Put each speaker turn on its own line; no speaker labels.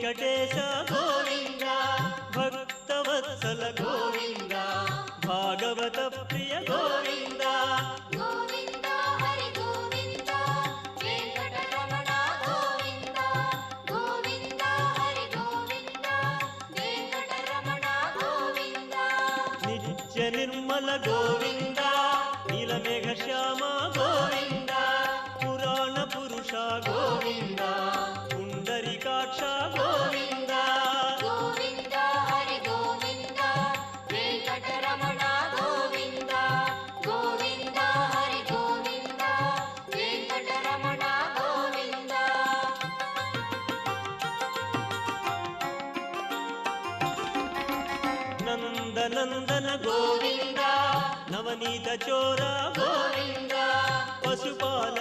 వెంకటేశ గోవింద భక్తవత్సల గోవింద భాగవత ప్రియ గోవింద
గోవింద హరి గోవింద వెంకటరమణ గోవింద గోవింద హరి గోవింద వెంకటరమణ గోవింద
నిత్య నిర్మల గోవింద నీలమేఘ శ్యామ గోవింద పురాణ పురుష గోవింద పుండరీకాక్ష గోవింద
గోవింద హరి గోవింద వెంకటరమణ గోవింద గోవింద హరి గోవింద వెంకటరమణ గోవింద
నందనందన గోవింద నవనీత చోర గోవింద పశుపాల